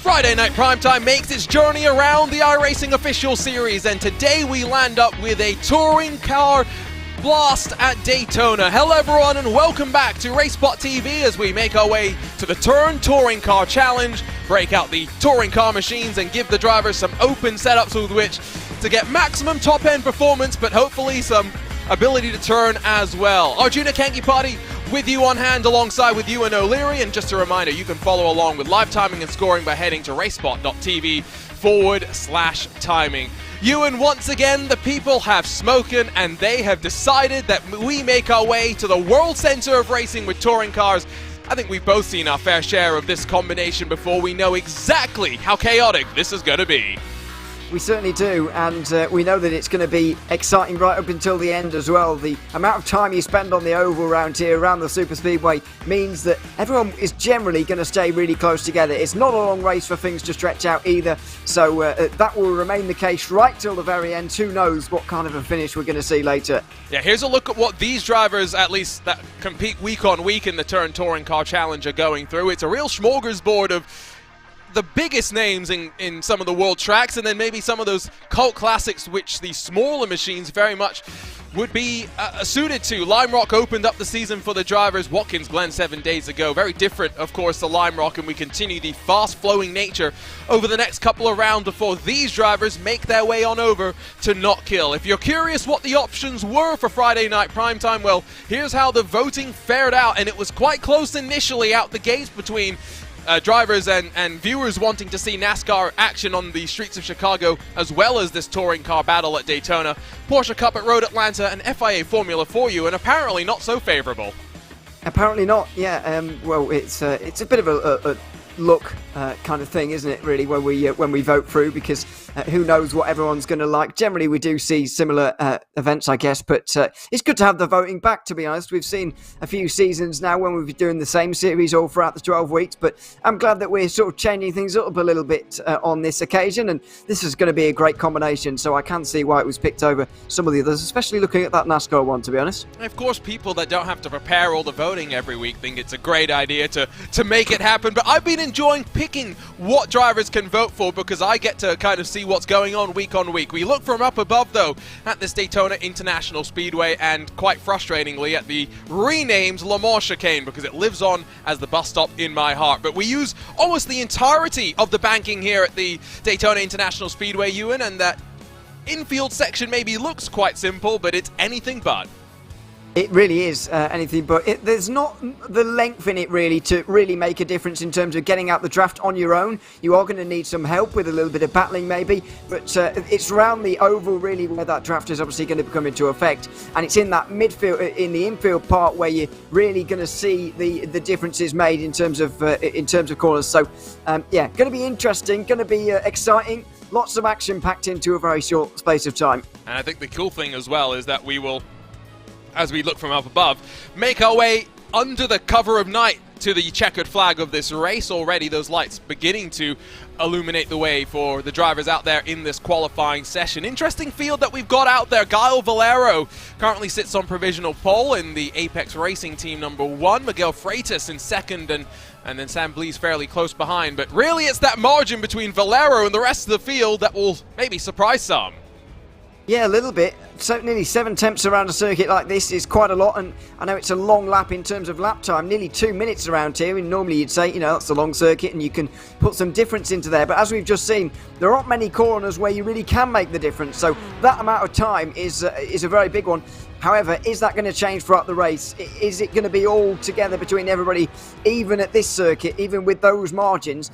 Friday Night Primetime makes its journey around the iRacing official series, and today we land up with a touring car blast at Daytona. Hello everyone and welcome back to RaceSpotTV as we make our way to the Turn Touring Car Challenge, break out the touring car machines and give the drivers some open setups with which to get maximum top-end performance, but hopefully some ability to turn as well. Arjuna Kankipati with you on hand alongside with Ewan O'Leary, and just a reminder, you can follow along with live timing and scoring by heading to RaceSpot.tv/timing. Ewan, once again, the people have spoken and they have decided that we make our way to the World Center of Racing with touring cars. I think we've both seen our fair share of this combination before. We know exactly how chaotic this is going to be. We certainly do, and we know that it's going to be exciting right up until the end as well. The amount of time you spend on the oval round here, around the super speedway, means that everyone is generally going to stay really close together. It's not a long race for things to stretch out either, so that will remain the case right till the very end. Who knows what kind of a finish we're going to see later. Yeah, here's a look at what these drivers, at least that compete week on week in the Turn Touring Car Challenge, are going through. It's a real smorgasbord of the biggest names in some of the world tracks, and then maybe some of those cult classics which the smaller machines very much would be suited to. Lime Rock opened up the season for the drivers. Watkins Glen 7 days ago. Very different, of course, to Lime Rock, and we continue the fast-flowing nature over the next couple of rounds before these drivers make their way on over to Not Kill. If you're curious what the options were for Friday Night Primetime, well, here's how the voting fared out, and it was quite close initially out the gates between drivers and viewers wanting to see NASCAR action on the streets of Chicago, as well as this touring car battle at Daytona. Porsche Cup at Road Atlanta and FIA Formula for you, and apparently not so favorable. Apparently not, yeah. Well, it's a bit of a look kind of thing, isn't it, really, when we vote through, because who knows what everyone's going to like. Generally we do see similar events, I guess, but it's good to have the voting back, to be honest. We've seen a few seasons now when we've been doing the same series all throughout the 12 weeks, but I'm glad that we're sort of changing things up a little bit on this occasion, and this is going to be a great combination, so I can see why it was picked over some of the others, especially looking at that NASCAR one, to be honest. And of course, people that don't have to prepare all the voting every week think it's a great idea to make it happen, but I've been enjoying picking what drivers can vote for because I get to kind of see what's going on week. We look from up above, though, at this Daytona International Speedway, and quite frustratingly at the renamed Le Mans Chicane, because it lives on as the bus stop in my heart. But we use almost the entirety of the banking here at the Daytona International Speedway, Ewan, and that infield section maybe looks quite simple, but it's anything but. It really is anything but. There's not the length in it really to really make a difference in terms of getting out the draft on your own. You are going to need some help with a little bit of battling maybe, but it's around the oval really where that draft is obviously going to come into effect, and it's in that midfield, in the infield part, where you're really going to see the differences made in terms of corners. So yeah, going to be interesting, going to be exciting. Lots of action packed into a very short space of time. And I think the cool thing as well is that we will, as we look from up above, make our way under the cover of night to the checkered flag of this race. Already those lights beginning to illuminate the way for the drivers out there in this qualifying session. Interesting field that we've got out there. Guile Valero currently sits on provisional pole in the Apex Racing Team #1. Miguel Freitas in second, and then Sam Blees fairly close behind. But really it's that margin between Valero and the rest of the field that will maybe surprise some. Yeah, a little bit. So nearly 7 tenths around a circuit like this is quite a lot, and I know it's a long lap in terms of lap time, nearly 2 minutes around here, and normally you'd say, you know, that's a long circuit and you can put some difference into there, but as we've just seen, there aren't many corners where you really can make the difference, so that amount of time is a very big one. However, is that going to change throughout the race? Is it going to be all together between everybody, even at this circuit, even with those margins?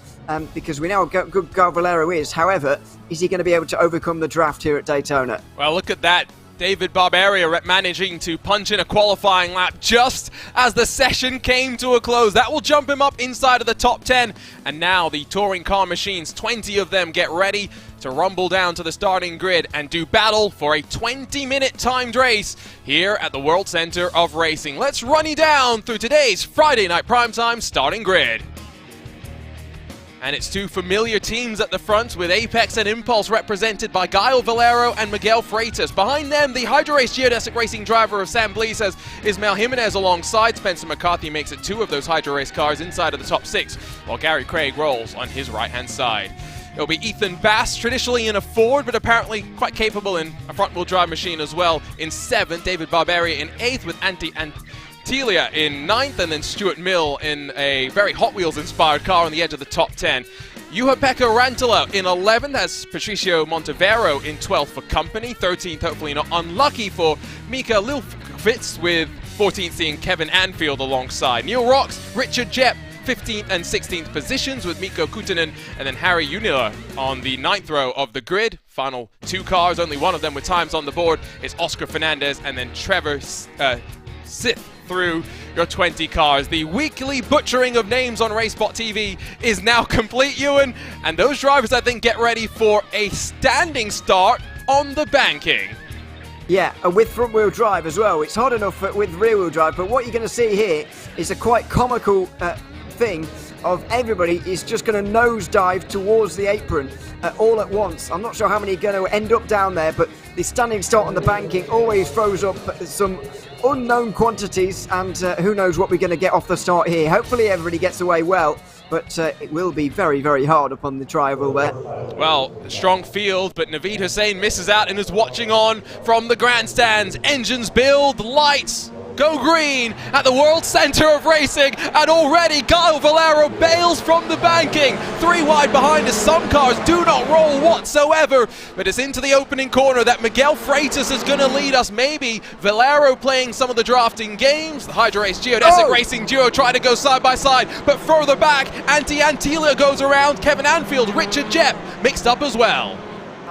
Because we know how good Guile Valero is. However, is he going to be able to overcome the draft here at Daytona? Well, look at that. David Barberia managing to punch in a qualifying lap just as the session came to a close. That will jump him up inside of the top 10. And now the touring car machines, 20 of them, get ready to rumble down to the starting grid and do battle for a 20-minute timed race here at the World Center of Racing. Let's run you down through today's Friday Night Primetime starting grid. And it's two familiar teams at the front, with Apex and Impulse represented by Gael Valero and Miguel Freitas. Behind them, the Hydro Race geodesic racing driver of San Blis has Ismael Jimenez alongside. Spencer McCarthy makes it two of those Hydro Race cars inside of the top 6, while Gary Craig rolls on his right-hand side. It'll be Ethan Bass, traditionally in a Ford, but apparently quite capable in a front-wheel drive machine as well, in 7th. David Barberia in 8th, with Telia in 9th, and then Stuart Mill in a very Hot Wheels-inspired car on the edge of the top 10. Juha-Pekka Ranttila in 11th, has Patricio Montevero in 12th for company. 13th, hopefully not unlucky for Mika Lilfitz, with 14th seeing Kevin Anfield alongside. Neil Rocks, Richard Jepp, 15th and 16th positions, with Mikko Kutunen and then Harry Junila on the 9th row of the grid. Final 2 cars, only one of them with times on the board, is Oscar Fernandez and then Trevor Sith through your 20 cars. The weekly butchering of names on RaceSpotTV is now complete, Ewan, and those drivers, I think, get ready for a standing start on the banking. Yeah, and with front-wheel drive as well. It's hard enough with rear-wheel drive, but what you're going to see here is a quite comical thing of everybody is just going to nosedive towards the apron all at once. I'm not sure how many are going to end up down there, but the standing start on the banking always throws up some unknown quantities, and who knows what we're going to get off the start here. Hopefully everybody gets away well, but it will be very, very hard upon the tri-wheel there. Well, strong field, but Naveed Hussain misses out and is watching on from the grandstands. Engines build, lights go green at the world centre of racing, and already Gael Valero bails from the banking. 3 wide behind as some cars do not roll whatsoever, but it's into the opening corner that Miguel Freitas is going to lead us. Maybe Valero playing some of the drafting games. The Hydro Race geodesic racing duo try to go side by side, but further back, Antilia goes around. Kevin Anfield, Richard Jepp mixed up as well.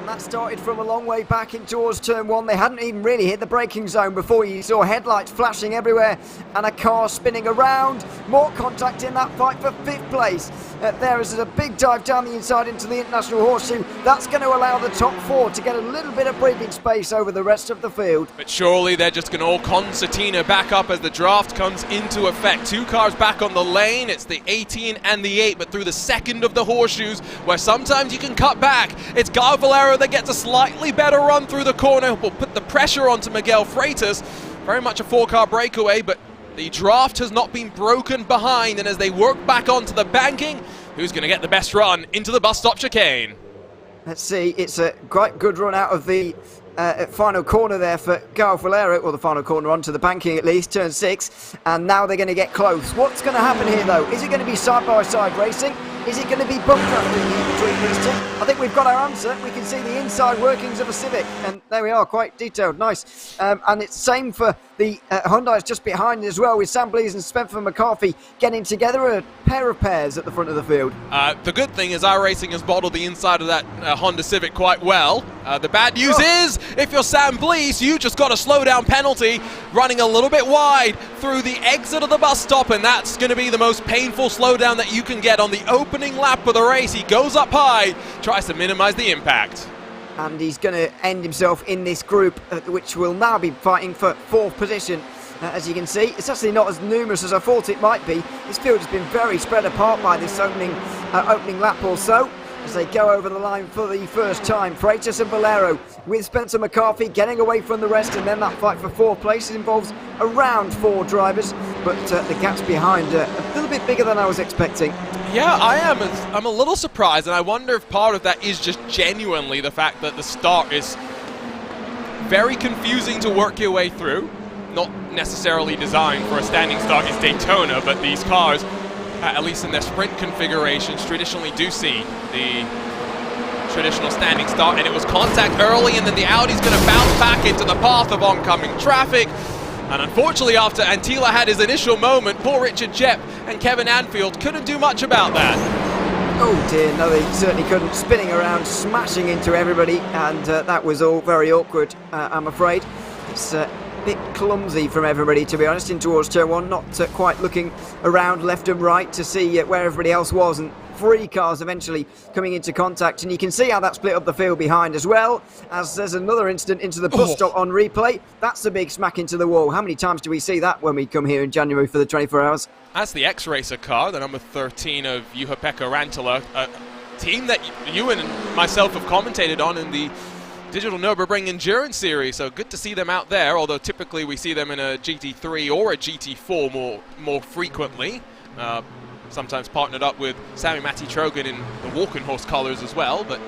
That started from a long way back in towards turn 1. They hadn't even really hit the braking zone before you saw headlights flashing everywhere and a car spinning around. More contact in that fight for 5th place. There is a big dive down the inside into the International Horseshoe. That's going to allow the top 4 to get a little bit of breathing space over the rest of the field. But surely they're just going to all concertina back up as the draft comes into effect. 2 cars back on the lane. It's the 18 and the 8, but through the 2nd of the horseshoes, where sometimes you can cut back. It's Gael Valero that gets a slightly better run through the corner. Will put the pressure onto Miguel Freitas. Very much a 4-car breakaway, but the draft has not been broken behind, and as they work back onto the banking, who's going to get the best run into the bus stop chicane? Let's see, it's a quite good run out of the final corner there for Gael Valero, or the final corner onto the banking at least, turn 6, and now they're going to get close. What's going to happen here though? Is it going to be side-by-side racing? Is it going to be bump drafting here between these two? I think we've got our answer. We can see the inside workings of a Civic, and there we are, quite detailed, nice. And it's same for the Hyundais just behind as well, with Sam Blees and Spencer McCarthy getting together, a pair of pairs at the front of the field. The good thing is iRacing has bottled the inside of that Honda Civic quite well. The bad news is, if you're Sam Blees, you just got a slowdown penalty, running a little bit wide through the exit of the bus stop, and that's going to be the most painful slowdown that you can get on the opening lap of the race. He goes up high, tries to minimize the impact. And he's going to end himself in this group, which will now be fighting for 4th position. As you can see, it's actually not as numerous as I thought it might be. This field has been very spread apart by this opening lap or so, as they go over the line for the first time. Freitas and Valero, with Spencer McCarthy getting away from the rest, and then that fight for 4th place involves around 4 drivers, but the gap's behind a little bit bigger than I was expecting. Yeah, I am. I'm a little surprised, and I wonder if part of that is just genuinely the fact that the start is very confusing to work your way through. Not necessarily designed for a standing start as Daytona, but these cars, at least in their sprint configurations, traditionally do see the traditional standing start, and it was contact early, and then the Audi's going to bounce back into the path of oncoming traffic. And unfortunately, after Antila had his initial moment, poor Richard Jepp and Kevin Anfield couldn't do much about that. Oh dear, no, they certainly couldn't. Spinning around, smashing into everybody, and that was all very awkward, I'm afraid. It's bit clumsy from everybody, to be honest, in towards turn one, not quite looking around left and right to see where everybody else was, and 3 cars eventually coming into contact, and you can see how that split up the field behind, as well as there's another incident into the bus stop on replay. That's a big smack into the wall. How many times do we see that when we come here in January for the 24 hours? That's the X-Racer car, the number 13 of Juha-Pekka Rantanen, a team that you and myself have commentated on in the Digital Nürburgring Endurance Series, so good to see them out there, although typically we see them in a GT3 or a GT4 more frequently. Sometimes partnered up with Sami Matti-Trogan in the Walkenhorst colours as well, but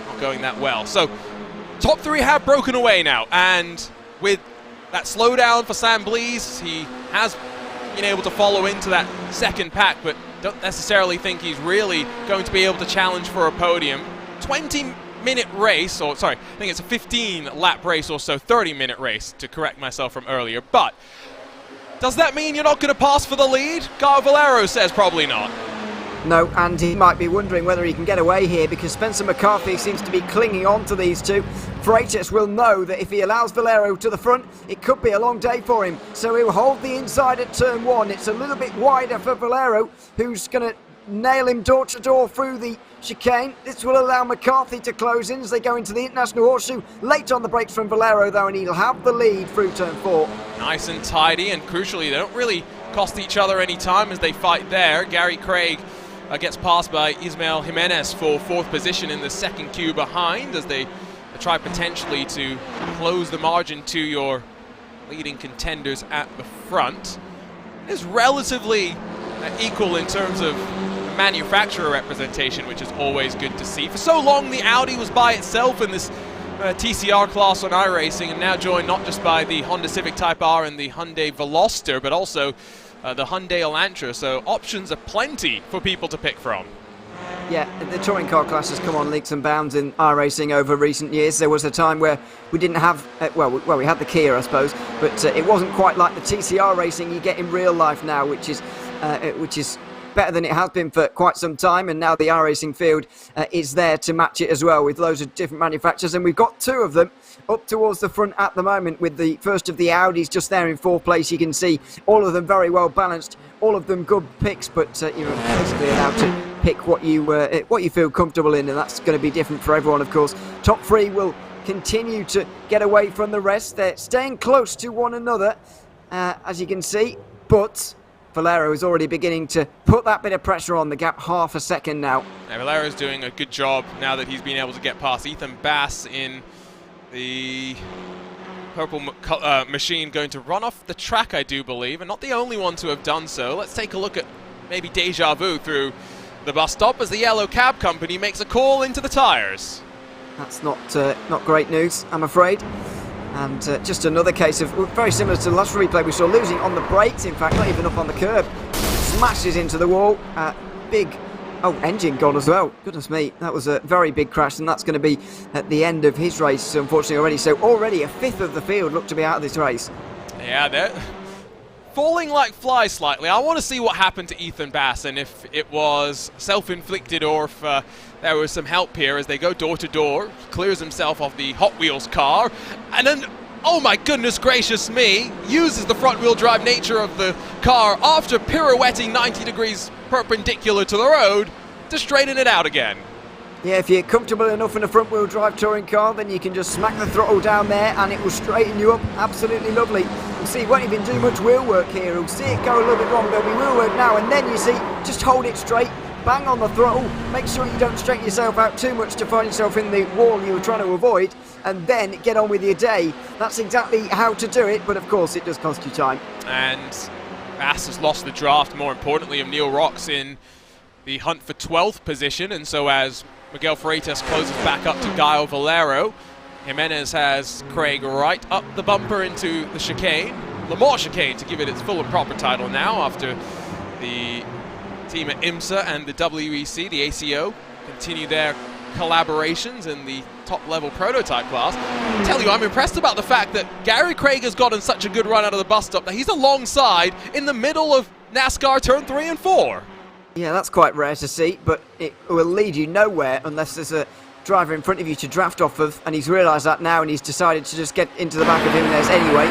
not going that well. So top 3 have broken away now, and with that slowdown for Sam Blees, he has been able to follow into that second pack, but don't necessarily think he's really going to be able to challenge for a podium. 20-minute race, or sorry, I think it's a 15-lap race or so, 30-minute race, to correct myself from earlier, but does that mean you're not going to pass for the lead? Gaio Valero says probably not. No, and he might be wondering whether he can get away here, because Spencer McCarthy seems to be clinging on to these two. Freitas will know that if he allows Valero to the front, it could be a long day for him. So he'll hold the inside at turn 1. It's a little bit wider for Valero, who's going to nail him door to door through the chicane. This will allow McCarthy to close in as they go into the International Horseshoe. Late on the brakes from Valero, though, and he'll have the lead through turn 4. Nice and tidy, and crucially, they don't really cost each other any time as they fight there. Gary Craig gets passed by Ismael Jimenez for 4th position in the second queue behind, as they try potentially to close the margin to your leading contenders at the front. It's relatively equal in terms of manufacturer representation, which is always good to see. For so long, the Audi was by itself in this TCR class on iRacing, and now joined not just by the Honda Civic Type R and the Hyundai Veloster, but also the Hyundai Elantra, so options are plenty for people to pick from. Yeah, the touring car class has come on leaps and bounds in iRacing over recent years. There was a time where we didn't have, well, we had the Kia, I suppose, but it wasn't quite like the TCR racing you get in real life now, which is better than it has been for quite some time, and now the iRacing field is there to match it as well, with loads of different manufacturers, and we've got 2 of them up towards the front at the moment, with the first of the Audis just there in 4th place. You can see all of them very well balanced, all of them good picks, but you're basically allowed to pick what you feel comfortable in, and that's going to be different for everyone, of course. Top 3 will continue to get away from the rest. They're staying close to one another, as you can see, but Valero is already beginning to put that bit of pressure on, the gap half a second now. Yeah, Valero's doing a good job now that he's been able to get past Ethan Bass in the purple machine, going to run off the track, I do believe, and not the only one to have done so. Let's take a look at maybe deja vu through the bus stop as the yellow cab company makes a call into the tyres. That's not great news, I'm afraid. And just another case of, very similar to the last replay we saw, losing on the brakes, in fact, not even up on the curb. Smashes into the wall. Big, engine gone as well. Goodness me, that was a very big crash, and that's going to be at the end of his race, unfortunately, already. So already a 5th of the field look to be out of this race. Yeah, they're falling like flies slightly. I want to see what happened to Ethan Bass, and if it was self-inflicted or if there was some help here as they go door to door. Clears himself off the Hot Wheels car, and then, oh my goodness gracious me, uses the front-wheel drive nature of the car after pirouetting 90 degrees perpendicular to the road to straighten it out again. Yeah, if you're comfortable enough in a front-wheel drive touring car, then you can just smack the throttle down there and it will straighten you up. Absolutely lovely. You'll see, he won't even do much wheel work here. You'll see it go a little bit wrong. There'll be wheel work now, and then you see, just hold it straight, bang on the throttle, make sure you don't straighten yourself out too much to find yourself in the wall you were trying to avoid, and then get on with your day. That's exactly how to do it, but of course it does cost you time. And Bass has lost the draft, more importantly, of Neil Rocks in the hunt for 12th position, and so as Miguel Freitas closes back up to Gaio Valero, Jimenez has Craig right up the bumper into the chicane, Le Mans chicane to give it its full and proper title now, after the team at IMSA and the WEC, the ACO, continue their collaborations in the top-level prototype class. I tell you, I'm impressed about the fact that Gary Craig has gotten such a good run out of the bus stop that he's alongside in the middle of NASCAR turn 3 and 4. Yeah, that's quite rare to see, but it will lead you nowhere unless there's a driver in front of you to draft off of, and he's realised that now, and he's decided to just get into the back of Jimenez anyway.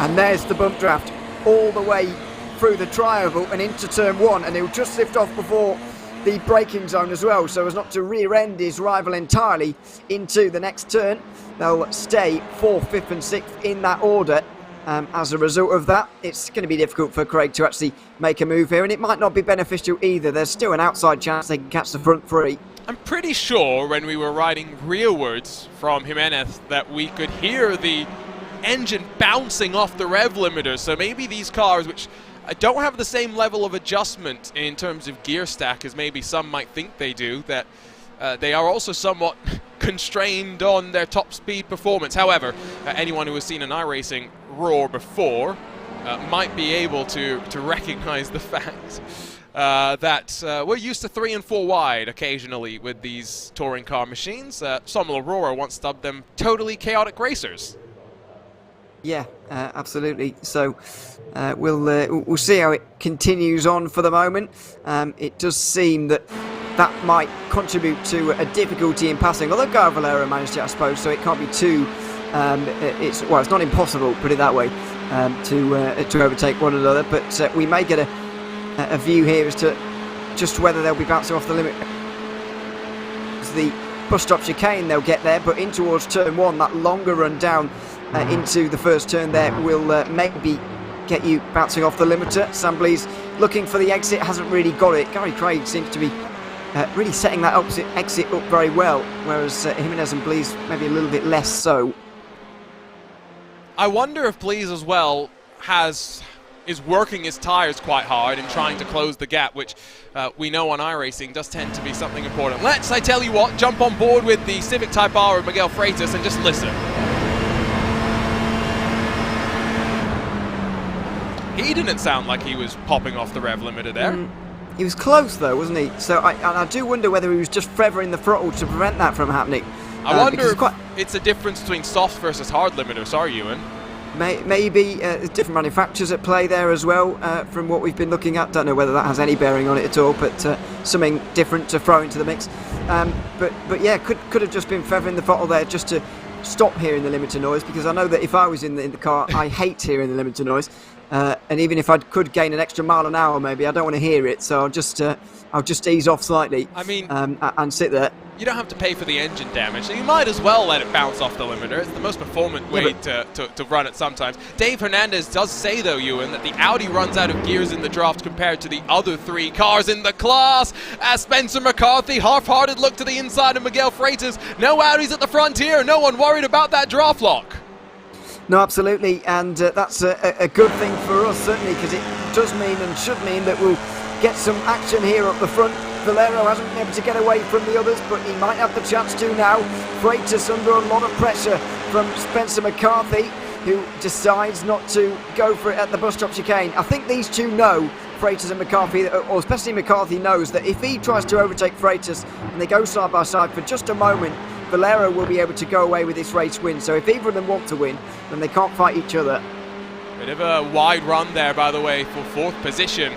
And there's the bump draft all the way through the tri-oval and into turn 1, and he'll just lift off before the braking zone as well, so as not to rear-end his rival entirely into the next turn. They'll stay 4th, 5th and 6th in that order. As a result of that, it's going to be difficult for Craig to actually make a move here, and it might not be beneficial either. There's still an outside chance they can catch the front 3. I'm pretty sure when we were riding rearwards from Jimenez that we could hear the engine bouncing off the rev limiter, so maybe these cars, which don't have the same level of adjustment in terms of gear stack as maybe some might think they do, that they are also somewhat constrained on their top speed performance. However, anyone who has seen an iRacing roar before might be able to recognize the fact that we're used to 3 and 4 wide occasionally with these touring car machines. Sommel Aurora once dubbed them totally chaotic racers. Yeah, absolutely. So we'll see how it continues on for the moment. It does seem that might contribute to a difficulty in passing, although Valero managed it, I suppose, so it can't be too... it's not impossible, put it that way, to overtake one another, but we may get a view here as to just whether they'll be bouncing off the limit. As the bus stop chicane, they'll get there, but in towards turn 1, that longer run down into the first turn there will maybe get you bouncing off the limiter. Sambly's looking for the exit, hasn't really got it. Gary Craig seems to be really setting that opposite exit up very well, whereas Jimenez and Blees maybe a little bit less so. I wonder if Blees as well is working his tyres quite hard and trying to close the gap, which we know on iRacing does tend to be something important. Let's, I tell you what, jump on board with the Civic Type R of Miguel Freitas and just listen. He didn't sound like he was popping off the rev limiter there. He was close though, wasn't he? So I do wonder whether he was just feathering the throttle to prevent that from happening. I wonder if it's a difference between soft versus hard limiters, are you, Ewan? Maybe different manufacturers at play there as well, from what we've been looking at. Don't know whether that has any bearing on it at all, but something different to throw into the mix. But yeah, could have just been feathering the throttle there just to stop hearing the limiter noise, because I know that if I was in the car, I hate hearing the limiter noise. And even if I could gain an extra mile an hour, maybe I don't want to hear it, so I'll just ease off slightly. I mean, and sit there. You don't have to pay for the engine damage, so you might as well let it bounce off the limiter. It's the most performant way to run it sometimes. Dave Hernandez does say, though, Ewan, that the Audi runs out of gears in the draft compared to the other 3 cars in the class. As Spencer McCarthy, half-hearted look to the inside of Miguel Freitas. No Audis at the front here. No one worried about that draft lock. No, absolutely, and that's a good thing for us, certainly, because it does mean and should mean that we'll get some action here up the front. Valero hasn't been able to get away from the others, but he might have the chance to now. Freitas under a lot of pressure from Spencer McCarthy, who decides not to go for it at the bus stop chicane. I think these two know, Freitas and McCarthy, or especially McCarthy knows that if he tries to overtake Freitas and they go side by side for just a moment, Valero will be able to go away with this race win. So if either of them want to win, then they can't fight each other. Bit of a wide run there, by the way, for 4th position.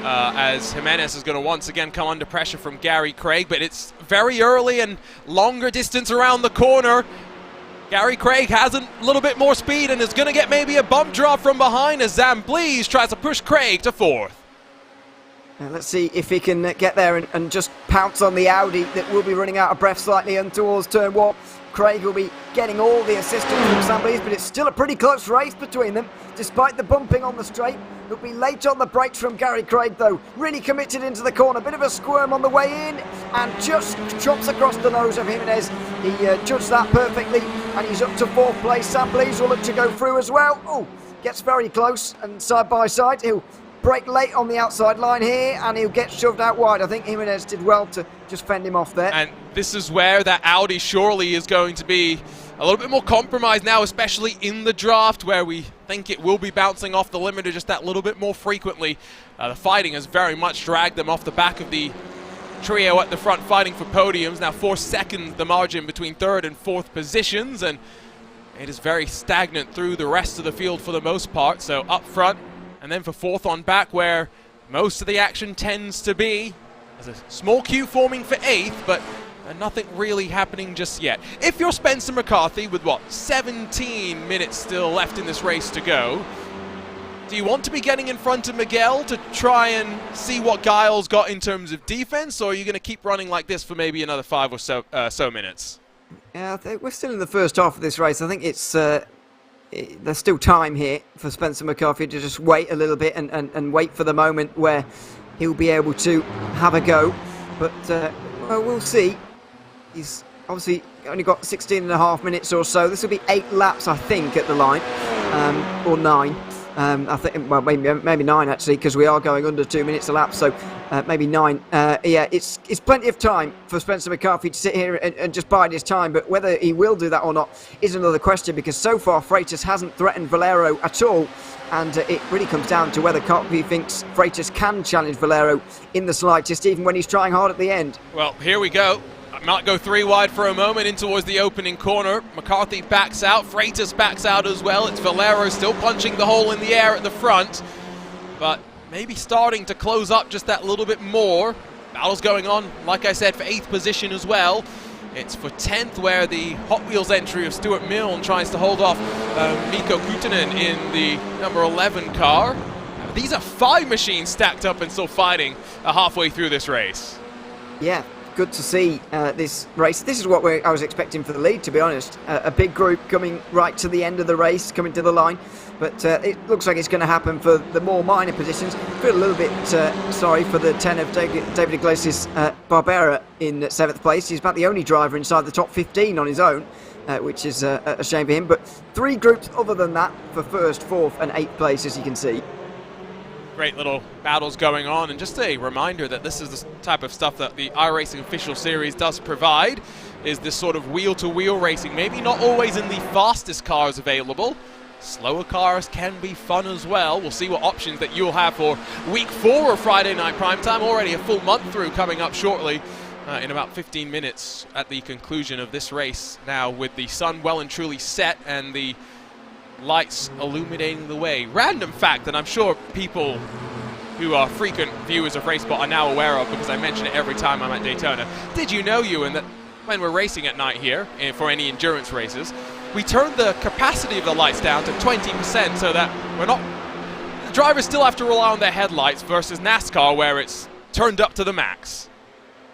As Jimenez is going to once again come under pressure from Gary Craig, but it's very early and longer distance around the corner. Gary Craig has a little bit more speed and is going to get maybe a bump drop from behind as Zamblees tries to push Craig to 4th. Let's see if he can get there and just pounce on the Audi that will be running out of breath slightly and towards turn 1. Craig will be getting all the assistance from Zamblees, but it's still a pretty close race between them, despite the bumping on the straight. He'll be late on the brakes from Gary Craig, though. Really committed into the corner. Bit of a squirm on the way in, and just chops across the nose of Jimenez. He judged that perfectly, and he's up to 4th place. Zamblees will look to go through as well. Oh, gets very close, and side by side, he'll brake late on the outside line here, and he'll get shoved out wide. I think Jimenez did well to just fend him off there. And this is where that Audi surely is going to be a little bit more compromised now, especially in the draft, where we think it will be bouncing off the limiter just that little bit more frequently. The fighting has very much dragged them off the back of the trio at the front, fighting for podiums. Now 4 seconds the margin between 3rd and 4th positions, and it is very stagnant through the rest of the field for the most part. So up front, and then for 4th on back, where most of the action tends to be. There's a small queue forming for 8th, but and nothing really happening just yet. If you're Spencer McCarthy with, 17 minutes still left in this race to go, do you want to be getting in front of Miguel to try and see what Giles got in terms of defense, or are you going to keep running like this for maybe another 5 or so minutes? Yeah, I think we're still in the first half of this race. I think it's there's still time here for Spencer McCarthy to just wait a little bit and wait for the moment where he'll be able to have a go. But well, we'll see. He's obviously only got 16 and a half minutes or so. This will be 8 laps, I think, at the line, or 9. I think, well, maybe 9 actually, because we are going under 2 minutes a lap, so maybe 9. Yeah, it's plenty of time for Spencer McCarthy to sit here and just bide his time, but whether he will do that or not is another question, because so far Freitas hasn't threatened Valero at all, and it really comes down to whether McCarthy thinks Freitas can challenge Valero in the slightest, even when he's trying hard at the end. Well, here we go. Might go 3 wide for a moment in towards the opening corner. McCarthy backs out, Freitas backs out as well. It's Valero still punching the hole in the air at the front, but maybe starting to close up just that little bit more. Battle's going on, like I said, for 8th position as well. It's for 10th where the Hot Wheels entry of Stuart Milne tries to hold off Mikko Kutunen in the number 11 car. These are 5 machines stacked up and still fighting halfway through this race. Yeah. Good to see this race. This is what I was expecting for the lead, to be honest. A big group coming right to the end of the race, coming to the line. But it looks like it's going to happen for the more minor positions. I feel a little bit sorry for the 10 of David Iglesias Barbera in 7th place. He's about the only driver inside the top 15 on his own, which is a shame for him. But 3 groups other than that for 1st, 4th and 8th place, as you can see. Great little battles going on, and just a reminder that this is the type of stuff that the iRacing Official Series does provide, is this sort of wheel-to-wheel racing. Maybe not always in the fastest cars available. Slower cars can be fun as well. We'll see what options that you'll have for week 4 of Friday Night Primetime. Already a full month through, coming up shortly in about 15 minutes at the conclusion of this race. Now with the sun well and truly set and the lights illuminating the way. Random fact that I'm sure people who are frequent viewers of RaceSpot are now aware of, because I mention it every time I'm at Daytona. Did you know, Ewan, that when we're racing at night here, for any endurance races, we turn the capacity of the lights down to 20% so that the drivers still have to rely on their headlights, versus NASCAR where it's turned up to the max.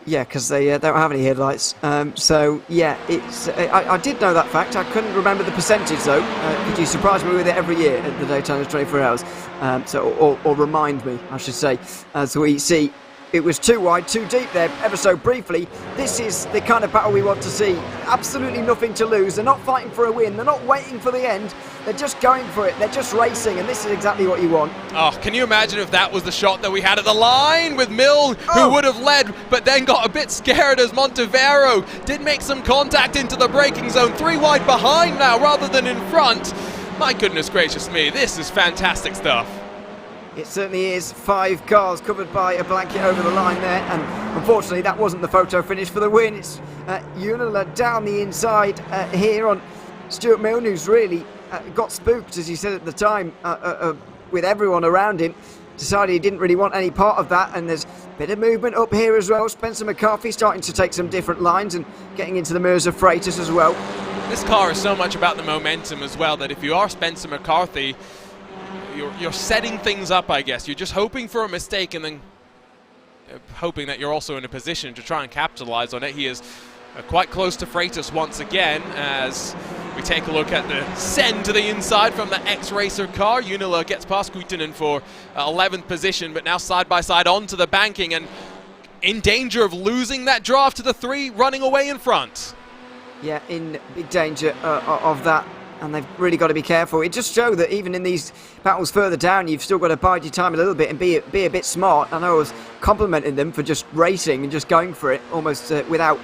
Yeah, because they don't have any headlights. So, yeah, it's. I did know that fact. I couldn't remember the percentage, though. Could you surprise me with it every year at the Daytona 24 Hours? Or remind me, I should say. As we see, it was too wide, too deep there, ever so briefly. This is the kind of battle we want to see. Absolutely nothing to lose. They're not fighting for a win. They're not waiting for the end. They're just going for it. They're just racing, and this is exactly what you want. Oh, can you imagine if that was the shot that we had at the line with Milne, who would have led, but then got a bit scared as Montevero did make some contact into the braking zone. 3 wide behind now rather than in front. My goodness gracious me, this is fantastic stuff. It certainly is. 5 cars covered by a blanket over the line there, and unfortunately that wasn't the photo finish for the win. It's Unila down the inside here on Stuart Milne, who's really got spooked, as he said at the time, with everyone around him. Decided he didn't really want any part of that, and there's a bit of movement up here as well. Spencer McCarthy starting to take some different lines and getting into the mirrors of Freitas as well. This car is so much about the momentum as well, that if you are Spencer McCarthy, you're setting things up, I guess. You're just hoping for a mistake and then hoping that you're also in a position to try and capitalize on it. He is quite close to Freitas once again as we take a look at the send to the inside from the ex-racer car. Unila gets past Kuitunen for 11th position, but now side by side onto the banking and in danger of losing that draft to the 3 running away in front. Yeah, in big danger of that. And they've really got to be careful. It just shows that even in these battles further down, you've still got to bide your time a little bit and be a bit smart. I know I was complimenting them for just racing and just going for it almost without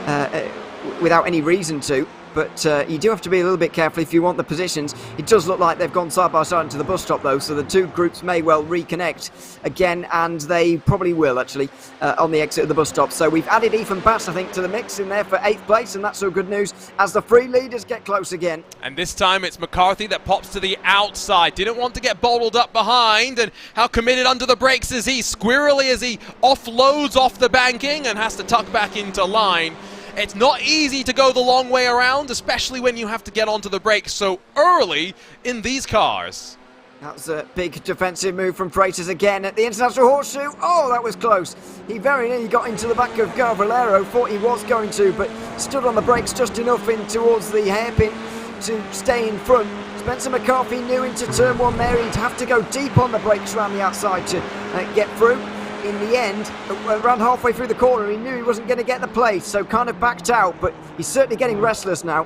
any reason to. but you do have to be a little bit careful if you want the positions. It does look like they've gone side by side into the bus stop though, so the two groups may well reconnect again, and they probably will actually on the exit of the bus stop. So we've added Ethan Bass, I think, to the mix in there for 8th place, and that's all good news as the three leaders get close again. And this time it's McCarthy that pops to the outside. Didn't want to get bottled up behind, and how committed under the brakes is he? Squirrely as he offloads off the banking and has to tuck back into line. It's not easy to go the long way around, especially when you have to get onto the brakes so early in these cars. That was a big defensive move from Freitas again at the International Horseshoe. Oh, that was close. He very nearly got into the back of Gar Valero, thought he was going to, but stood on the brakes just enough in towards the hairpin to stay in front. Spencer McCarthy knew into turn one there he'd have to go deep on the brakes around the outside to get through. In the end, around halfway through the corner, he knew he wasn't going to get the place, so kind of backed out, but he's certainly getting restless now.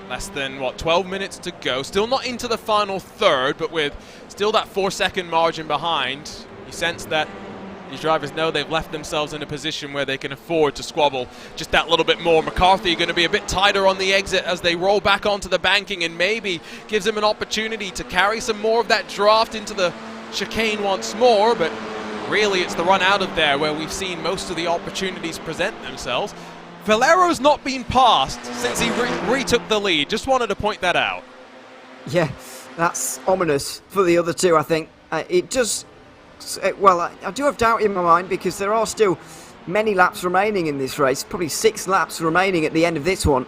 Less than, 12 minutes to go. Still not into the final third, but with still that 4-second margin behind, you sense that these drivers know they've left themselves in a position where they can afford to squabble just that little bit more. McCarthy going to be a bit tighter on the exit as they roll back onto the banking, and maybe gives him an opportunity to carry some more of that draft into the chicane once more, but really it's the run out of there where we've seen most of the opportunities present themselves. Valero's not been passed since he retook the lead. Just wanted to point that out. Yeah, that's ominous for the other two, I think. It does... Well, I do have doubt in my mind because there are still many laps remaining in this race, probably 6 laps remaining at the end of this one,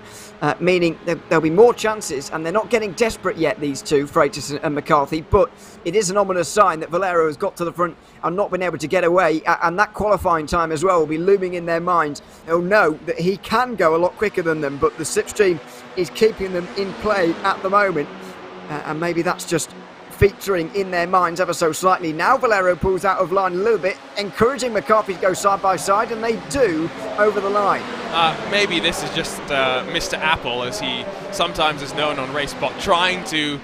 meaning there'll be more chances, and they're not getting desperate yet, these two, Freitas and McCarthy, but it is an ominous sign that Valero has got to the front and not been able to get away, and that qualifying time as well will be looming in their minds. They'll know that he can go a lot quicker than them, but the slipstream is keeping them in play at the moment, and maybe that's just featuring in their minds ever so slightly. Now Valero pulls out of line a little bit, encouraging McCarthy to go side by side, and they do over the line. Maybe this is just Mr. Apple, as he sometimes is known on RaceSpot, trying to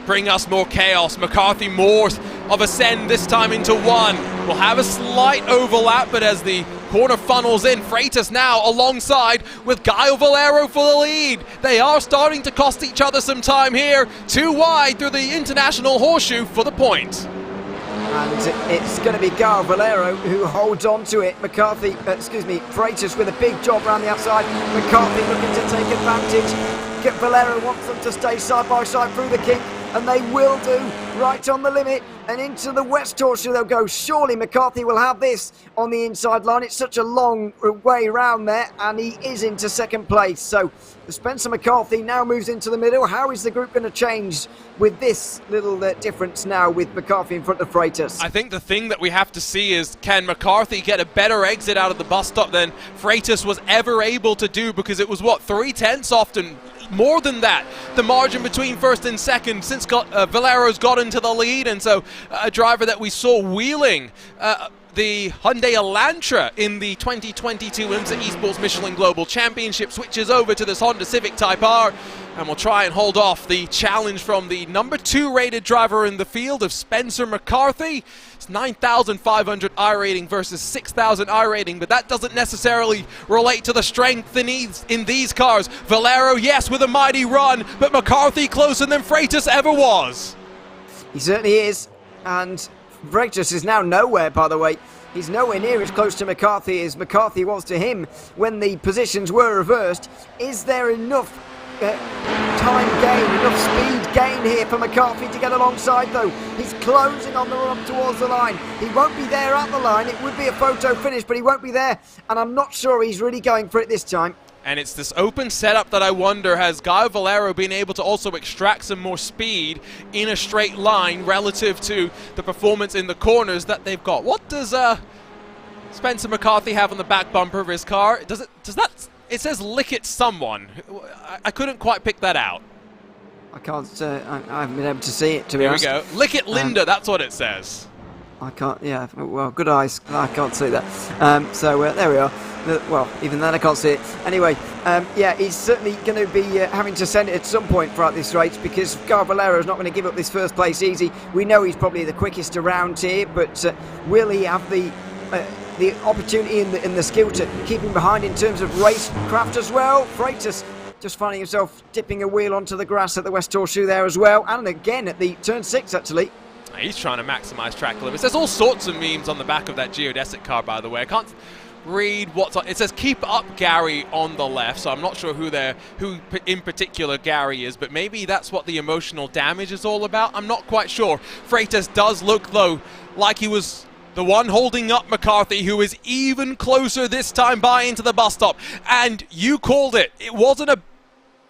bring us more chaos. McCarthy more of a send this time into one. We'll have a slight overlap, but as the corner funnels in, Freitas now alongside with Gaio Valero for the lead. They are starting to cost each other some time here. Too wide through the International Horseshoe for the point. And it's going to be Gaio Valero who holds on to it. Freitas with a big job around the outside. McCarthy looking to take advantage. Valero wants them to stay side by side through the kink, and they will do, right on the limit, and into the West Horseshoe they'll go. Surely McCarthy will have this on the inside line. It's such a long way round there, and he is into second place. So Spencer McCarthy now moves into the middle. How is the group going to change with this little difference now with McCarthy in front of Freitas? I think the thing that we have to see is, can McCarthy get a better exit out of the bus stop than Freitas was ever able to do, because it was, 3/10 often, more than that, the margin between first and second since Valero's got into the lead, and so a driver that we saw wheeling the Hyundai Elantra in the 2022 IMSA Esports Michelin Global Championship switches over to this Honda Civic Type R, and will try and hold off the challenge from the number 2 rated driver in the field of Spencer McCarthy. It's 9,500 I rating versus 6,000 I rating, but that doesn't necessarily relate to the strength in these cars. Valero, yes, with a mighty run, but McCarthy closer than Freitas ever was. He certainly is, and Freitas is now nowhere, by the way. He's nowhere near as close to McCarthy as McCarthy was to him when the positions were reversed. Is there enough time gain, enough speed gain here for McCarthy to get alongside though? He's closing on the run up towards the line. He won't be there at the line. It would be a photo finish, but he won't be there, and I'm not sure he's really going for it this time. And it's this open setup that I wonder, has Gaio Valero been able to also extract some more speed in a straight line relative to the performance in the corners that they've got? What does Spencer McCarthy have on the back bumper of his car? It says lick it someone. I couldn't quite pick that out. I can't, I haven't been able to see it, to be honest. Here we go. Lick it Linda, that's what it says. I can't, yeah, well, good eyes. I can't see that. There we are. Well, even then I can't see it. Anyway, yeah, he's certainly going to be having to send it at some point throughout this race, because Gaio Valero is not going to give up this first place easy. We know he's probably the quickest around here, but will he have the opportunity and the skill to keep him behind in terms of racecraft as well? Freitas just finding himself dipping a wheel onto the grass at the West Horseshoe there as well, and again at the turn 6 actually. He's trying to maximize track limits. There's all sorts of memes on the back of that geodesic car, by the way. I can't read what's on. It says keep up Gary on the left, so I'm not sure who in particular Gary is, but maybe that's what the emotional damage is all about. I'm not quite sure. Freitas does look, though, like he was the one holding up McCarthy, who is even closer this time by into the bus stop. And you called it. It wasn't a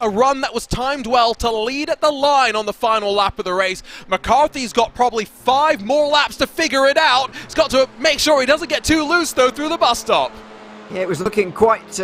run that was timed well to lead at the line on the final lap of the race. McCarthy's got probably 5 more laps to figure it out. He's got to make sure he doesn't get too loose, though, through the bus stop. Yeah, it was looking quite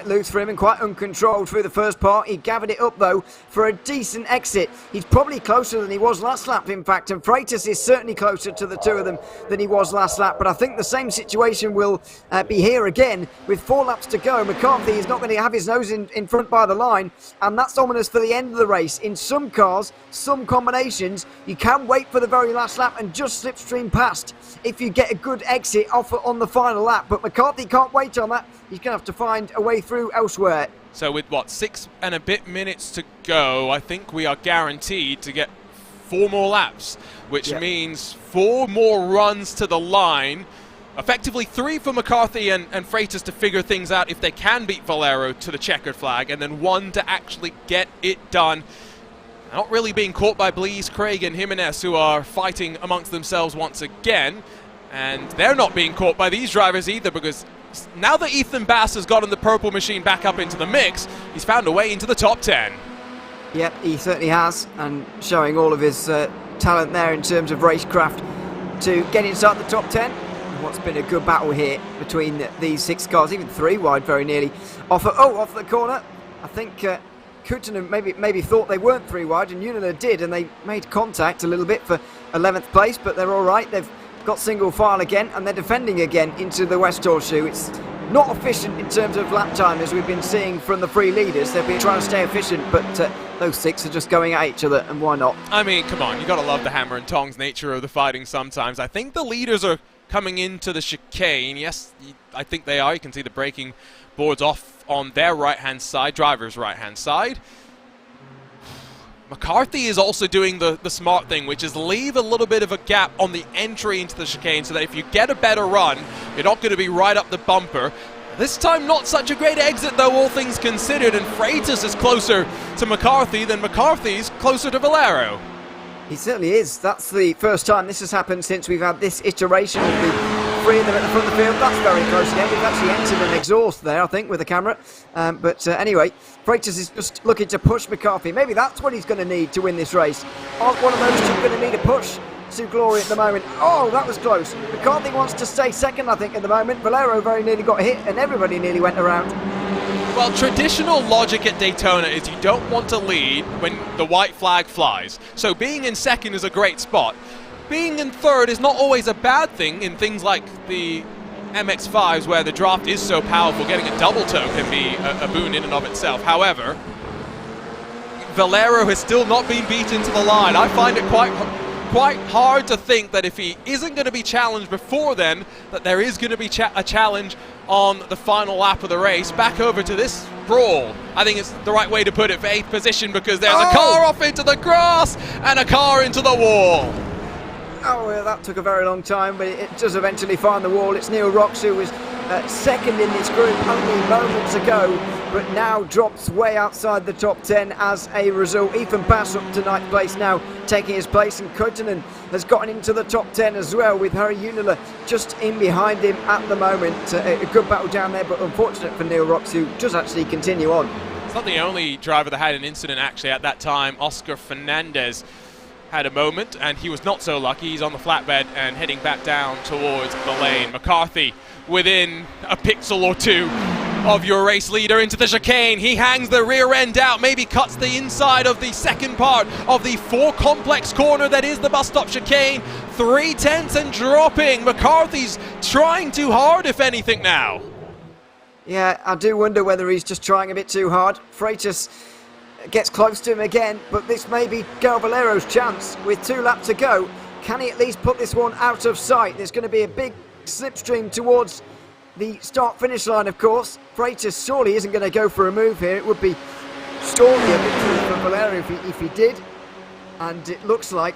loose for him and quite uncontrolled through the first part. He gathered it up, though, for a decent exit. He's probably closer than he was last lap, in fact, and Freitas is certainly closer to the two of them than he was last lap. But I think the same situation will be here again with 4 laps to go. McCarthy is not going to have his nose in front by the line, and that's ominous for the end of the race. In some cars, some combinations, you can wait for the very last lap and just slipstream past if you get a good exit off on the final lap. But McCarthy can't wait on that. He's going to have to find a way through elsewhere. So with, 6 and a bit minutes to go, I think we are guaranteed to get 4 more laps, which means 4 more runs to the line. Effectively 3 for McCarthy and Freitas to figure things out if they can beat Valero to the checkered flag, and then 1 to actually get it done. Not really being caught by Blease, Craig and Jimenez, who are fighting amongst themselves once again. And they're not being caught by these drivers either, because now that Ethan Bass has gotten the purple machine back up into the mix, he's found a way into the top 10. Yep, he certainly has, and showing all of his talent there in terms of racecraft to get inside the top 10. What's been a good battle here between these 6 cars, even 3 wide very nearly. Off the corner. I think Kutunen maybe thought they weren't 3 wide, and Unila did, and they made contact a little bit for 11th place, but they're all right. They've got single file again, and they're defending again into the West Horseshoe. It's not efficient in terms of lap time, as we've been seeing from the 3 leaders. They've been trying to stay efficient, but those 6 are just going at each other, and why not? I mean, come on, you got to love the hammer and tongs nature of the fighting sometimes. I think the leaders are coming into the chicane. Yes, I think they are. You can see the braking boards off on their right-hand side, driver's right-hand side. McCarthy is also doing the smart thing, which is leave a little bit of a gap on the entry into the chicane so that if you get a better run, you're not going to be right up the bumper. This time, not such a great exit, though, all things considered, and Freitas is closer to McCarthy than McCarthy's closer to Valero. He certainly is. That's the first time this has happened since we've had this iteration of the 3 of them at the front of the field. That's very close again. We've actually entered an exhaust there, I think, with the camera. Anyway, Freitas is just looking to push McCarthy. Maybe that's what he's going to need to win this race. Aren't one of those 2 going to need a push to glory at the moment? Oh, that was close. McCarthy wants to stay second, I think, at the moment. Valero very nearly got hit, and everybody nearly went around. Well, traditional logic at Daytona is you don't want to lead when the white flag flies. So being in second is a great spot. Being in third is not always a bad thing in things like the MX-5s, where the draft is so powerful. Getting a double toe can be a boon in and of itself. However, Valero has still not been beaten to the line. I find it quite hard to think that if he isn't going to be challenged before then, that there is going to be a challenge on the final lap of the race. Back over to this brawl. I think it's the right way to put it for 8th position, because there's a car off into the grass and a car into the wall. Oh, well, that took a very long time, but it does eventually find the wall. It's Neil Rocks, who was second in this group only moments ago, but now drops way outside the top 10 as a result. Ethan Bass up to 9th place now, taking his place, and Kutunen has gotten into the top 10 as well, with Harry Unila just in behind him at the moment. A good battle down there, but unfortunate for Neil Rocks, who does actually continue on. It's not the only driver that had an incident, actually, at that time. Oscar Fernandez had a moment, and he was not so lucky. He's on the flatbed and heading back down towards the lane. McCarthy within a pixel or 2 of your race leader into the chicane. He hangs the rear end out, maybe cuts the inside of the second part of the 4 complex corner that is the bus stop chicane. 3/10 and dropping. McCarthy's trying too hard, if anything, now. Yeah, I do wonder whether he's just trying a bit too hard. Freitas gets close to him again, but this may be Gal Valero's chance with 2 laps to go. Can he at least put this one out of sight? There's going to be a big slipstream towards the start-finish line, of course. Freitas surely isn't going to go for a move here. It would be surely a victory for Valero if he did. And it looks like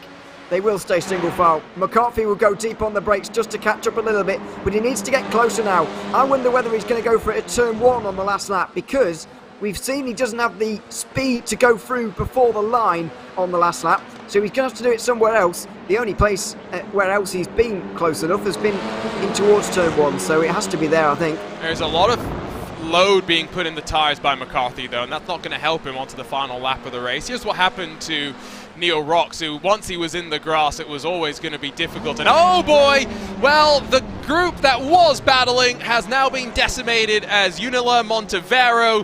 they will stay single file. McCarthy will go deep on the brakes just to catch up a little bit, but he needs to get closer now. I wonder whether he's going to go for it at turn 1 on the last lap, because we've seen he doesn't have the speed to go through before the line on the last lap, so he's going to have to do it somewhere else. The only place where else he's been close enough has been in towards turn 1, so it has to be there, I think. There's a lot of load being put in the tyres by McCarthy, though, and that's not going to help him onto the final lap of the race. Here's what happened to Neil Rocks, who once he was in the grass, it was always going to be difficult. And oh boy, well, the group that was battling has now been decimated as Unila, Montevero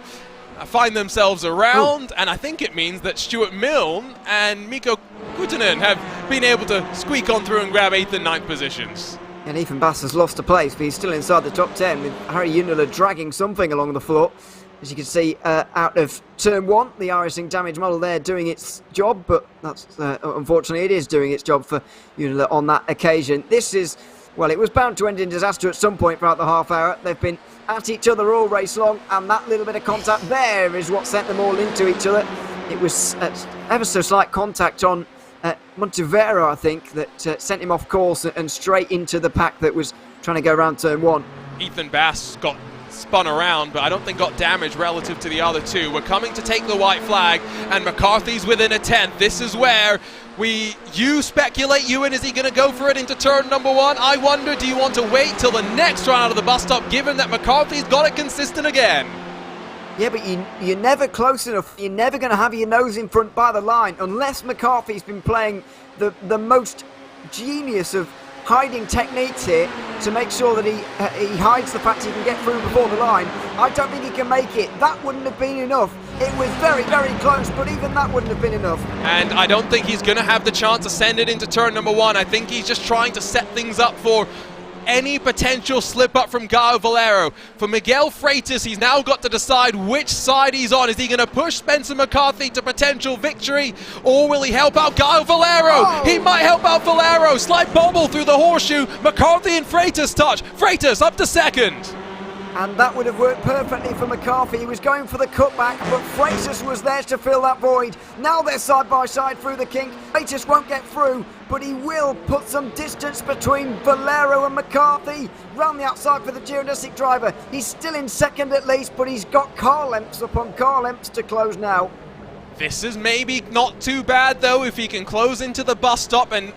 find themselves around, and I think it means that Stuart Milne and Mikko Kutunen have been able to squeak on through and grab 8th and 9th positions. And Ethan Bass has lost a place, but he's still inside the top 10 with Harry Unila dragging something along the floor. As you can see, out of turn 1, the iRacing damage model there doing its job, but that's unfortunately it is doing its job for Unila on that occasion. This is, well, it was bound to end in disaster at some point throughout the half hour. They've been at each other all race long, and that little bit of contact there is what sent them all into each other. It was ever so slight contact on Montevero, I think, that sent him off course and straight into the pack that was trying to go around turn 1. Ethan Bass got spun around, but I don't think got damage relative to the other two. We're coming to take the white flag, and McCarthy's within a 10th. This is where you speculate, Ewan, is he going to go for it into turn number 1? I wonder, do you want to wait till the next run out of the bus stop, given that McCarthy's got it consistent again? Yeah, but you're never close enough. You're never going to have your nose in front by the line, unless McCarthy's been playing the most genius of hiding techniques here to make sure that he hides the fact he can get through before the line. I don't think he can make it. That wouldn't have been enough. It was very, very close, but even that wouldn't have been enough. And I don't think he's going to have the chance to send it into turn number 1. I think he's just trying to set things up for any potential slip up from Gallo Valero. For Miguel Freitas, he's now got to decide which side he's on. Is he going to push Spencer McCarthy to potential victory, or will he help out Gallo Valero? Oh. He might help out Valero. Slight bobble through the horseshoe. McCarthy and Freitas touch. Freitas up to second. And that would have worked perfectly for McCarthy. He was going for the cutback, but Freitas was there to fill that void. Now they're side by side through the kink. Freitas won't get through, but he will put some distance between Valero and McCarthy. Round the outside for the geodesic driver. He's still in second at least, but he's got car lengths upon car lengths to close now. This is maybe not too bad though, if he can close into the bus stop and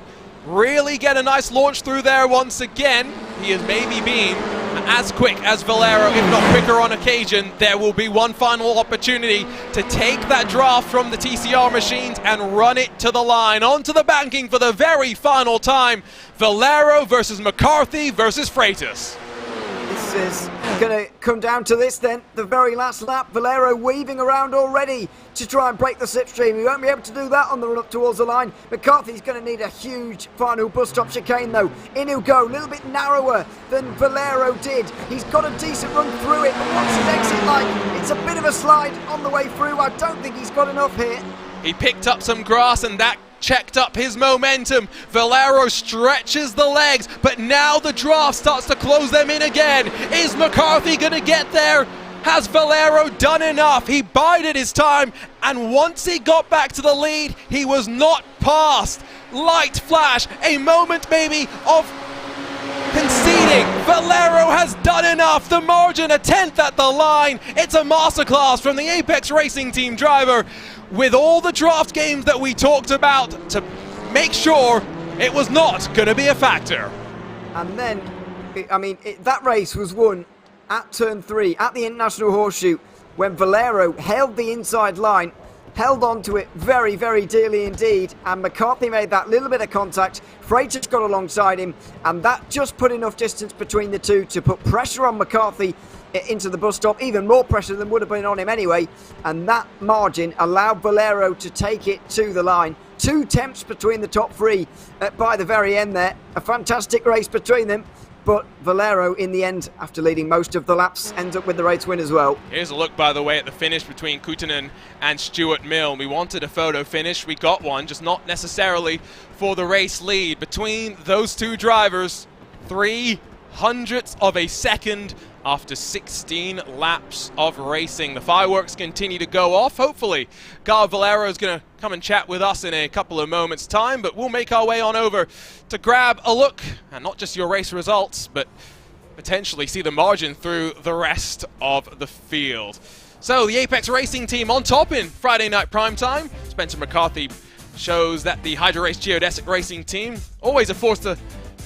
really get a nice launch through there once again. He has maybe been as quick as Valero, if not quicker on occasion. There will be one final opportunity to take that draft from the TCR machines and run it to the line. Onto the banking for the very final time. Valero versus McCarthy versus Freitas. This is going to come down to this then, the very last lap. Valero weaving around already to try and break the slipstream. He won't be able to do that on the run up towards the line. McCarthy's going to need a huge final bus stop chicane though. In he'll go, a little bit narrower than Valero did. He's got a decent run through it, but what's his exit like? It's a bit of a slide on the way through. I don't think he's got enough here. He picked up some grass and that checked up his momentum. Valero stretches the legs, but now the draft starts to close them in again. Is McCarthy going to get there? Has Valero done enough? He bided his time, and once he got back to the lead, he was not passed. Light flash, a moment maybe of conceding. Valero has done enough. The margin, a 10th at the line. It's a masterclass from the Apex Racing Team driver, with all the draft games that we talked about to make sure it was not going to be a factor. And then, that race was won at turn 3, at the International Horseshoe, when Valero held the inside line, held on to it very, very dearly indeed, and McCarthy made that little bit of contact. Freitas got alongside him, and that just put enough distance between the two to put pressure on McCarthy into the bus stop, even more pressure than would have been on him anyway, and that margin allowed Valero to take it to the line. 2 temps between the top 3 by the very end there. A fantastic race between them, but Valero in the end, after leading most of the laps, ends up with the race win as well. Here's a look, by the way, at the finish between Kutunen and Stuart Milne. We wanted a photo finish, we got one, just not necessarily for the race lead. Between those two drivers, 0.03 of a second after 16 laps of racing. The fireworks continue to go off. Hopefully, Gar Valero is going to come and chat with us in a couple of moments' time, but we'll make our way on over to grab a look, and not just your race results, but potentially see the margin through the rest of the field. So, the Apex Racing team on top in Friday Night Primetime. Spencer McCarthy shows that the Hydra Race Geodesic Racing team, always a force to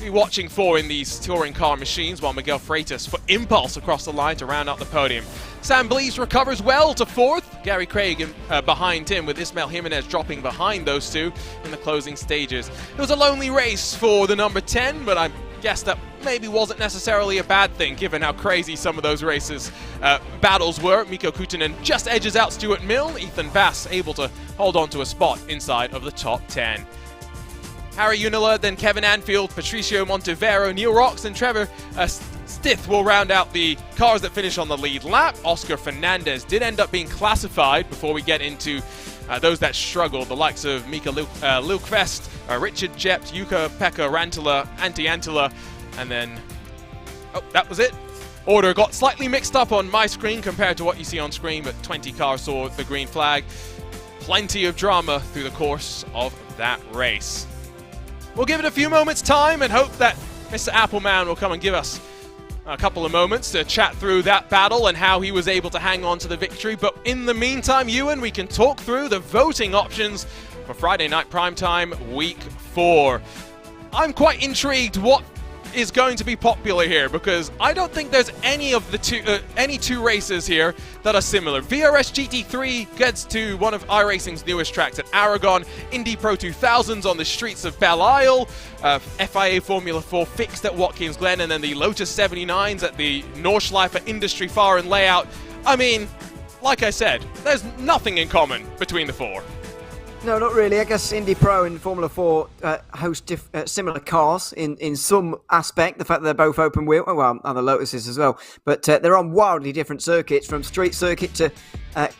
be watching for in these touring car machines, while Miguel Freitas for Impulse across the line to round out the podium. Sam Blease recovers well to 4th. Gary Craig behind him, with Ismael Jimenez dropping behind those two in the closing stages. It was a lonely race for the number 10, but I guess that maybe wasn't necessarily a bad thing given how crazy some of those races battles were. Mikko Kutunen just edges out Stuart Mill. Ethan Bass able to hold on to a spot inside of the top 10. Harry Unila, then Kevin Anfield, Patricio Montevero, Neil Rocks, and Trevor Stith will round out the cars that finish on the lead lap. Oscar Fernandez did end up being classified before we get into those that struggled, the likes of Mika Lilkvest, Richard Jept, Jukka-Pekka Rantanen, Antti Antila, and then, oh, that was it. Order got slightly mixed up on my screen compared to what you see on screen, but 20 cars saw the green flag. Plenty of drama through the course of that race. We'll give it a few moments' time and hope that Mr. Appleman will come and give us a couple of moments to chat through that battle and how he was able to hang on to the victory. But in the meantime, Ewan, we can talk through the voting options for Friday Night Primetime Week 4. I'm quite intrigued what is going to be popular here, because I don't think there's any of the two races here that are similar. VRS GT3 gets to one of iRacing's newest tracks at Aragon, Indy Pro 2000s on the streets of Belle Isle, FIA Formula 4 fixed at Watkins Glen, and then the Lotus 79s at the Nordschleife Industry Far and Layout. I mean, like I said, there's nothing in common between the four. No, not really. I guess Indy Pro and Formula 4 host similar cars in some aspect. The fact that they're both open wheel, well, and the Lotuses as well. But they're on wildly different circuits, from street circuit to a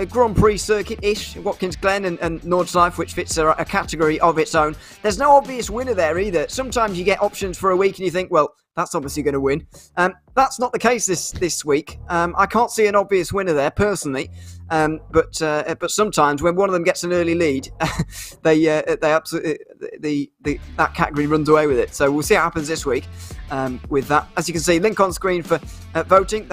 Grand Prix circuit-ish, Watkins Glen and Nordschleife, which fits a category of its own. There's no obvious winner there either. Sometimes you get options for a week and you think, well, that's obviously going to win. That's not the case this week. I can't see an obvious winner there personally, but sometimes when one of them gets an early lead, they absolutely that category runs away with it. So we'll see what happens this week with that. As you can see, link on screen for voting.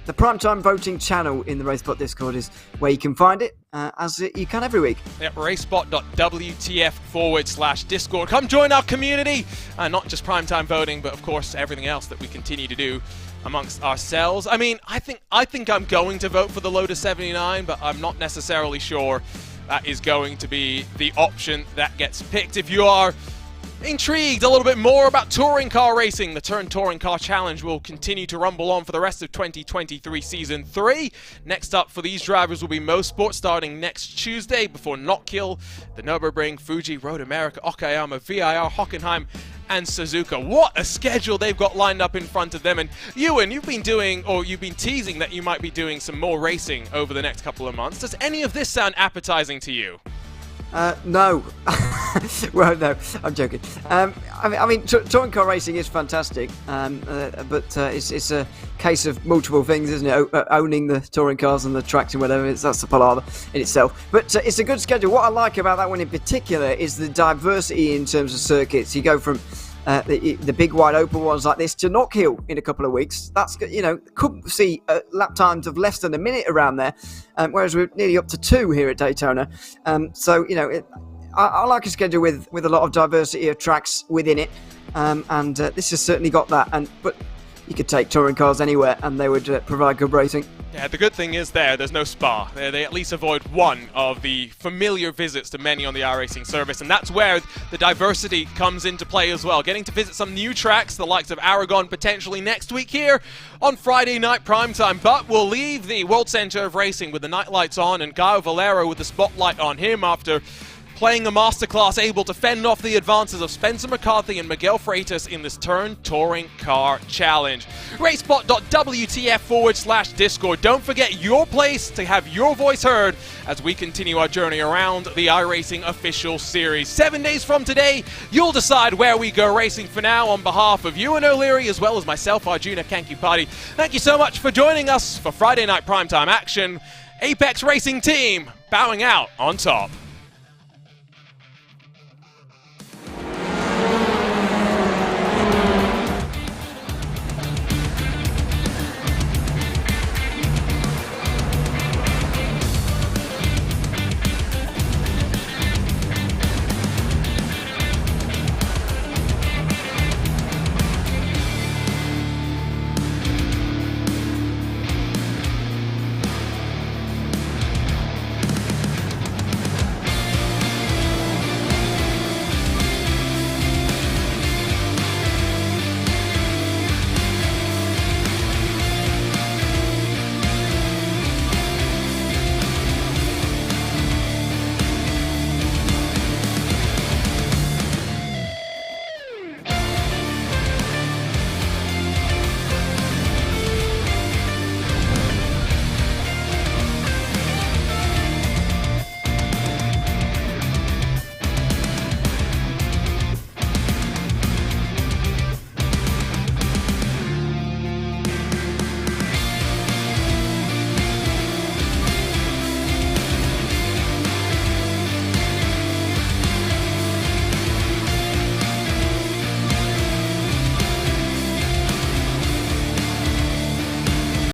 The Primetime voting channel in the RaceSpot Discord is where you can find it, as you can every week. Yep, racespot.wtf/Discord. Come join our community. Not just Primetime voting, but of course everything else that we continue to do amongst ourselves. I mean, I think I'm going to vote for the Lotus 79, but I'm not necessarily sure that is going to be the option that gets picked. If you are intrigued a little bit more about touring car racing, the Turn Touring Car Challenge will continue to rumble on for the rest of 2023 Season 3. Next up for these drivers will be Mosport, starting next Tuesday, before Notkill, the Nürburgring, Fuji, Road America, Okayama, VIR, Hockenheim, and Suzuka. What a schedule they've got lined up in front of them. And Ewan, you've been teasing that you might be doing some more racing over the next couple of months. Does any of this sound appetizing to you? No. Well, no, I'm joking. I mean, touring car racing is fantastic, but it's a case of multiple things, isn't it? Owning the touring cars and the tracks and whatever, that's a palaver in itself. But it's a good schedule. What I like about that one in particular is the diversity in terms of circuits. You go from the big wide open ones like this to Knockhill in a couple of weeks. That's, could see lap times of less than a minute around there, whereas we're nearly up to 2 here at Daytona. So I like a schedule with a lot of diversity of tracks within it, and this has certainly got that. But you could take touring cars anywhere and they would provide good racing. Yeah, the good thing is there's no Spa. They at least avoid one of the familiar visits to many on the iRacing service, and that's where the diversity comes into play as well. Getting to visit some new tracks, the likes of Aragon potentially next week here on Friday Night Primetime. But we'll leave the World Centre of Racing with the night lights on and Gaio Valero with the spotlight on him after playing a masterclass, able to fend off the advances of Spencer McCarthy and Miguel Freitas in this Turn Touring Car Challenge. RaceSpot.wtf/Discord. Don't forget your place to have your voice heard as we continue our journey around the iRacing official series. 7 days from today, you'll decide where we go racing. For now, on behalf of Ewan O'Leary as well as myself, Arjuna Kankipati, thank you so much for joining us for Friday night primetime action. Apex Racing Team bowing out on top.